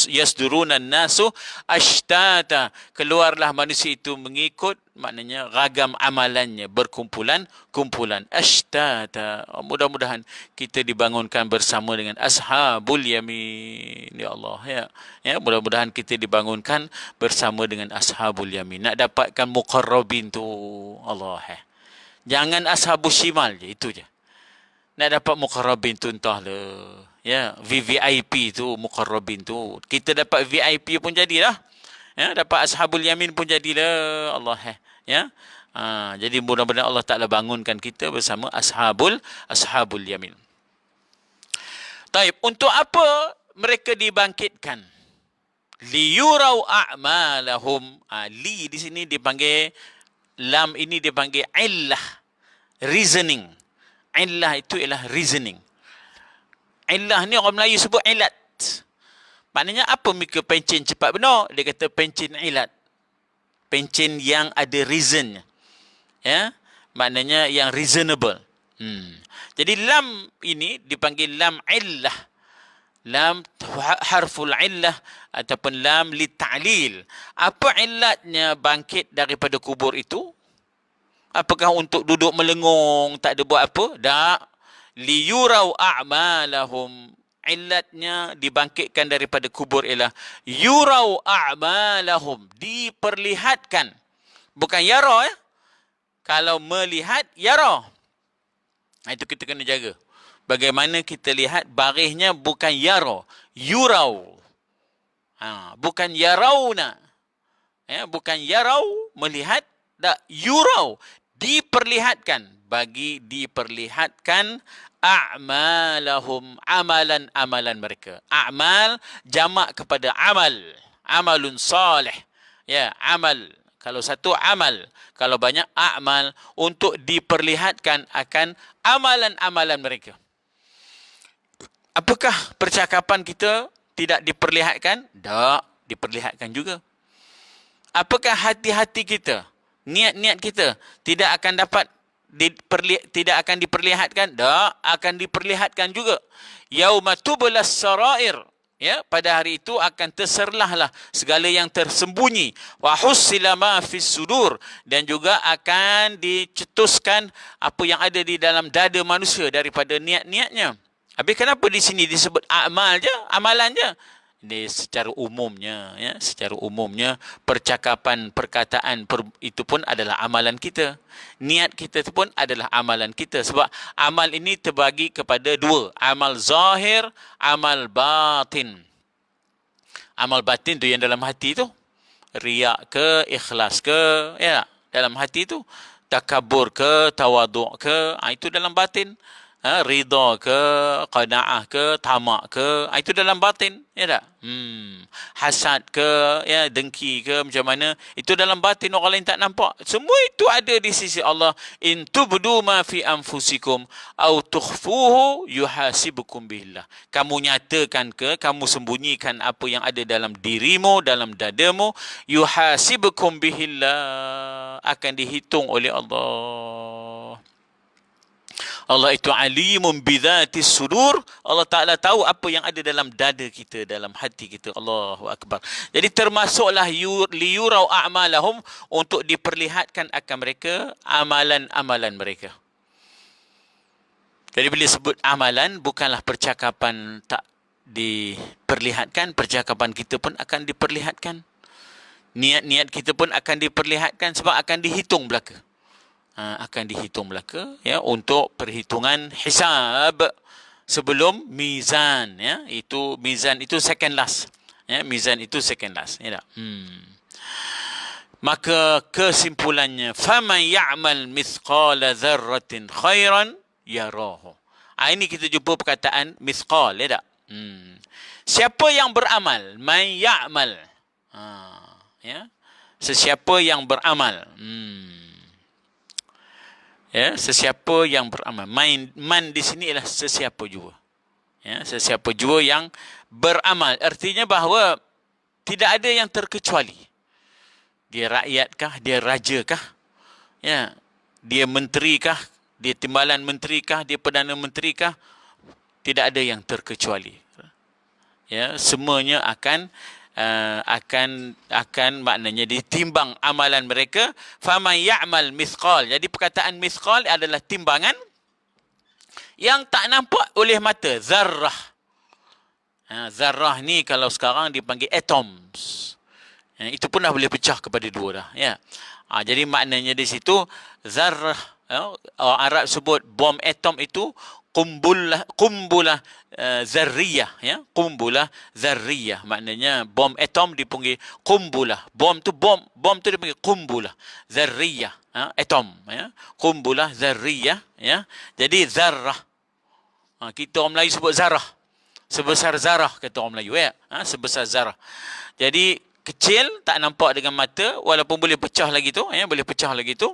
A: Yasduruna nasu ashtata. Keluarlah manusia itu mengikut, maknanya ragam amalannya, berkumpulan-kumpulan. Ashtata. Mudah-mudahan kita dibangunkan bersama dengan ashabul yamin. Ya Allah, ya. Ya, mudah-mudahan kita dibangunkan bersama dengan ashabul yamin. Nak dapatkan muqarrabin tu, Allah. Jangan ashabul shimal je, itu je. Nak dapat muqarrabin tu entahlah. Ya, VVIP tu, muqarrabin tu. Kita dapat VIP pun jadilah. Ya, dapat ashabul yamin pun jadilah. Allah. Ya. Jadi mudah-mudahan Allah Taala bangunkan kita bersama ashabul yamin. Taib, untuk apa mereka dibangkitkan? Liyurau a'malahum. Li di sini dipanggil, lam ini dipanggil illah, reasoning. Illah itu ialah reasoning. Illah ni orang Melayu sebut ilat. Maknanya apa mereka pencen cepat benar? Dia kata pencen ilat. Pencen yang ada reason. Ya, maknanya yang reasonable. Jadi lam ini dipanggil lam illah. Lam harful illah ataupun lam li ta'lil. Apa illatnya bangkit daripada kubur itu? Apakah untuk duduk melengung, tak ada buat apa? Tak. Liyurau a'malahum. Illatnya dibangkitkan daripada kubur ialah yurau a'malahum. Diperlihatkan. Bukan yara, ya. Kalau melihat, yara. Itu kita kena jaga. Bagaimana kita lihat barisnya bukan yara. Yurau. Bukan yarauna. Ya, bukan yarau, melihat. Tak, yurau. Diperlihatkan, bagi diperlihatkan a'malahum, amalan-amalan mereka. A'mal jamak kepada amal, amalun salih. Ya, amal. Kalau satu amal, kalau banyak a'mal, untuk diperlihatkan akan amalan-amalan mereka. Apakah percakapan kita tidak diperlihatkan? Tak, diperlihatkan juga. Apakah hati-hati kita, niat-niat kita tidak akan dapat tidak akan diperlihatkan? Tak, akan diperlihatkan juga. Yauma tublas sarair. Ya, pada hari itu akan terserlahlah segala yang tersembunyi. Wa hussila ma fis sudur, dan juga akan dicetuskan apa yang ada di dalam dada manusia daripada niat-niatnya. Habis kenapa di sini disebut amal je, amalan je? Ini secara umumnya, ya, secara umumnya percakapan, perkataan itu pun adalah amalan kita. Niat kita itu pun adalah amalan kita. Sebab amal ini terbagi kepada dua, amal zahir, amal batin. Amal batin tu yang dalam hati tu, riak ke, ikhlas ke, ya, dalam hati tu, takabur ke, tawaduk ke, itu dalam batin. Ridha ke, qanaah ke, tamak ke, itu dalam batin, ya tak? Hasad ke, ya, dengki ke, macam mana, itu dalam batin, orang lain tak nampak. Semua itu ada di sisi Allah. In tubdu ma fi anfusikum au tukhfuhu yuhasibukum billah. Kamu nyatakan ke, kamu sembunyikan apa yang ada dalam dirimu, dalam dadamu, yuhasibukum billah, akan dihitung oleh Allah. Allah itu alimun bidhatis sudur. Allah Ta'ala tahu apa yang ada dalam dada kita, dalam hati kita. Allahu Akbar. Jadi termasuklah liyurau a'malahum, untuk diperlihatkan akan mereka amalan-amalan mereka. Jadi bila sebut amalan, bukanlah percakapan tak diperlihatkan, percakapan kita pun akan diperlihatkan. Niat-niat kita pun akan diperlihatkan, sebab akan dihitung belaka. Akan dihitung belaka, ya, untuk perhitungan hisab sebelum mizan, ya. Itu mizan itu second last, ya, mizan itu second last, ya tak? Maka kesimpulannya, faman ya'mal mithqala dzarratin khairan yarahu. Ini kita jumpa perkataan mithqal, ya tak? Siapa yang beramal, man ya'mal, ya, sesiapa yang beramal. Ya, sesiapa yang beramal. Man di sini ialah sesiapa jua. Ya, sesiapa jua yang beramal. Artinya bahawa tidak ada yang terkecuali. Dia rakyatkah? Dia rajakah? Ya, dia menterikah? Dia timbalan menterikah? Dia perdana menterikah? Tidak ada yang terkecuali. Ya, semuanya akan maknanya ditimbang amalan mereka. Faman ya'mal mithqal. Jadi perkataan mithqal adalah timbangan yang tak nampak oleh mata, zarrah. Zarrah ni kalau sekarang dipanggil atoms. Itu pun dah boleh pecah kepada dua dah, ya. Jadi maknanya di situ zarrah, orang Arab sebut bom atom itu kumbulah zarriyah, ya. Kumbulah zarriyah, maknanya bom atom dipanggil kumbulah. Bom tu dipanggil kumbulah zarriyah, atom, ya. Kumbulah zarriyah, ya. Jadi zarrah, kita orang Melayu sebut zarah. Sebesar zarah kata orang Melayu, ya. Sebesar zarah. Jadi kecil, tak nampak dengan mata, walaupun boleh pecah lagi tu, ya, boleh pecah lagi tu.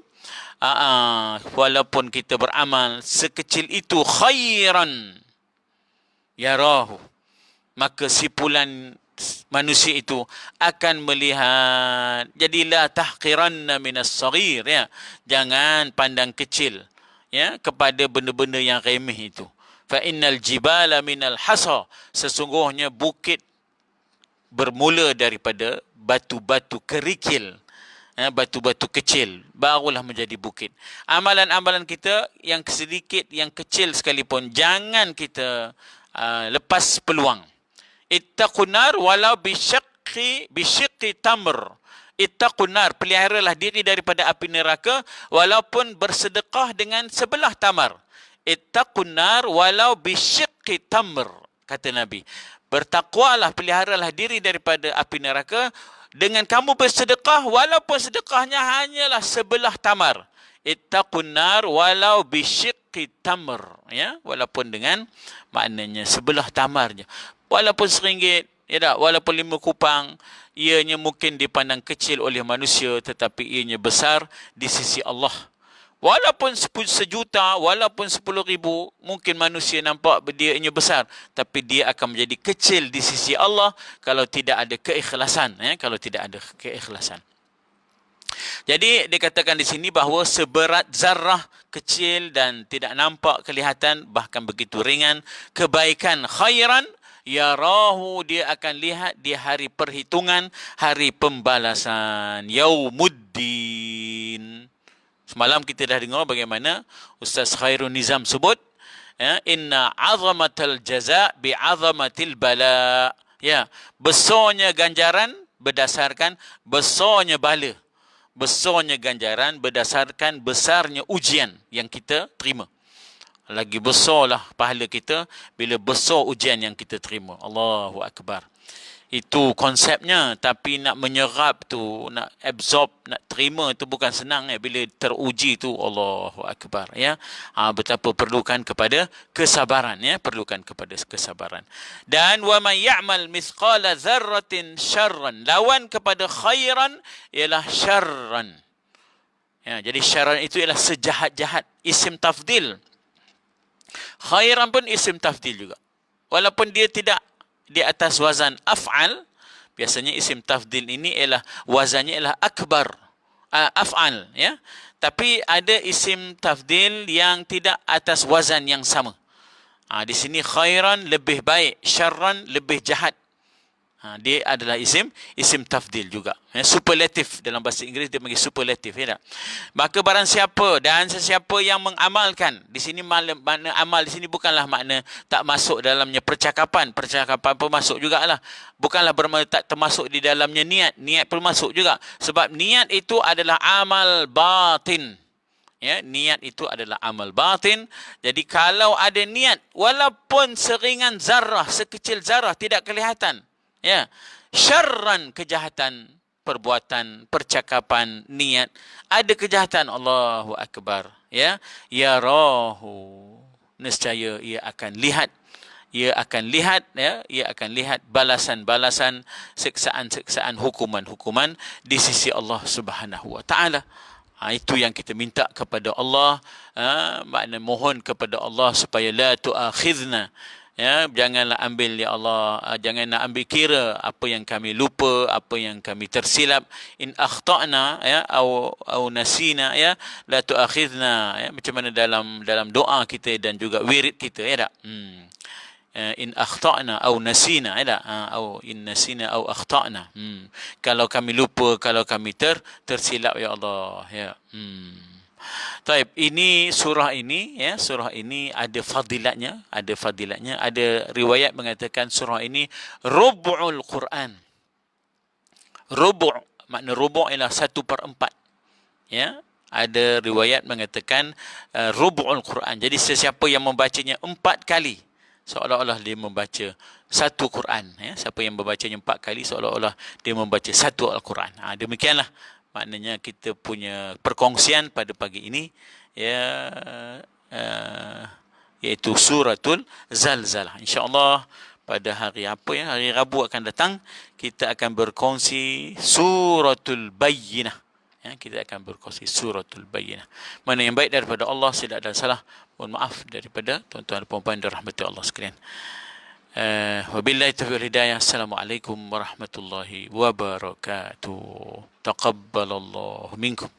A: Walaupun kita beramal sekecil itu khairan yarahu, maka sipulan manusia itu akan melihat. Jadi la tahqiranna minas saghir, ya. Jangan pandang kecil, ya, kepada benda-benda yang remeh itu. Fa innal jibala minal hasa, sesungguhnya bukit bermula daripada batu-batu kerikil, batu-batu kecil, barulah menjadi bukit. Amalan-amalan kita yang sedikit, yang kecil sekalipun, jangan kita lepas peluang. Ittaqun nar walau bisyiqqi tamr. Ittaqun nar, peliharalah diri daripada api neraka walaupun bersedekah dengan sebelah tamar. Ittaqun nar walau bisyiqqi tamr, kata Nabi. Bertakwalah, peliharalah diri daripada api neraka dengan kamu bersedekah walaupun sedekahnya hanyalah sebelah tamar. Ittaqun nar walau bisyiqqi tamr, ya, walaupun dengan maknanya sebelah tamarnya. Walaupun RM1, ya tak, walaupun 5 kupang, ianya mungkin dipandang kecil oleh manusia, tetapi ianya besar di sisi Allah. Walaupun 1 juta, walaupun 10,000, mungkin manusia nampak dia ianya besar, tapi dia akan menjadi kecil di sisi Allah kalau tidak ada keikhlasan, ya, kalau tidak ada keikhlasan. Jadi dikatakan di sini bahawa seberat zarrah, kecil dan tidak nampak kelihatan, bahkan begitu ringan, kebaikan khairan yarahu, dia akan lihat di hari perhitungan, hari pembalasan, yaumuddin. Semalam kita dah dengar bagaimana Ustaz Khairul Nizam sebut, ya, inna azamatal jaza bi azamatil bala. Ya, besarnya ganjaran berdasarkan besarnya bala. Besarnya ganjaran berdasarkan besarnya ujian yang kita terima. Lagi besarlah pahala kita bila besar ujian yang kita terima. Allahu Akbar. Itu konsepnya, tapi nak menyerap tu, nak absorb, nak terima tu bukan senang, ya. Bila teruji tu, Allahu Akbar, ya. Betapa perlukan kepada kesabaran, ya, perlukan kepada kesabaran. Dan wa man ya'mal mithqala dzarratin syarran, lawan kepada khairan ialah syarran. Ya, jadi syarran itu ialah sejahat-jahat, isim tafdil. Khairan pun isim tafdil juga. Walaupun dia tidak di atas wazan af'al, biasanya isim tafdil ini ialah wazannya ialah akbar, af'al, ya. Tapi ada isim tafdil yang tidak atas wazan yang sama. Di sini khairan lebih baik, syarran lebih jahat. Dia adalah isim tafdil juga, ya, superlatif. Dalam bahasa Inggeris dia panggil superlatif, ya tak? Maka barang siapa dan sesiapa yang mengamalkan, di sini makna amal di sini bukanlah makna tak masuk dalamnya percakapan pun masuk jugalah. Bukanlah bermakna tak termasuk di dalamnya niat pun masuk juga, sebab niat itu adalah amal batin. Ya, niat itu adalah amal batin. Jadi kalau ada niat, walaupun seringan zarrah, sekecil zarrah, tidak kelihatan, ya, syarran, kejahatan, perbuatan, percakapan, niat, ada kejahatan, Allahu Akbar, ya, yarahu, nescaya ia akan lihat, ya, ia akan lihat balasan-balasan, siksaan-siksaan, hukuman-hukuman di sisi Allah Subhanahu wa taala. Itu yang kita minta kepada Allah, makna mohon kepada Allah supaya la tu'akhidna, ya, janganlah ambil, ya Allah, janganlah ambil kira apa yang kami lupa, apa yang kami tersilap. In akhtana, ya, au nasina, ya, la tu'akhidna, ya, macam mana dalam doa kita dan juga wirid kita, ya tak? in akhtana au nasina, ada au in nasina au akhtana. Kalau kami lupa, kalau kami tersilap ya Allah, ya. Taib, ini surah ini, ya, surah ini ada fadilatnya, ada riwayat mengatakan surah ini rub'ul Quran. Rubu' makna rubu' ialah 1/4. Ya, ada riwayat mengatakan rubu'ul Quran. Jadi sesiapa yang membacanya 4 kali, seolah-olah dia membaca satu Quran. Ya, siapa yang membacanya 4 kali, seolah-olah dia membaca satu Al-Quran. Demikianlah maknanya kita punya perkongsian pada pagi ini, ya, iaitu suratul Zalzalah. InsyaAllah pada hari apa, ya, hari Rabu akan datang, kita akan berkongsi suratul Bayyinah. Ya, kita akan berkongsi suratul Bayyinah. Mana yang baik daripada Allah, tidak ada salah. Mohon maaf daripada tuan-tuan dan puan-puan dirahmati Allah sekalian. Wabillahi taufiq wal hidayah. Assalamualaikum warahmatullahi wabarakatuh. Taqabbalallahu minkum.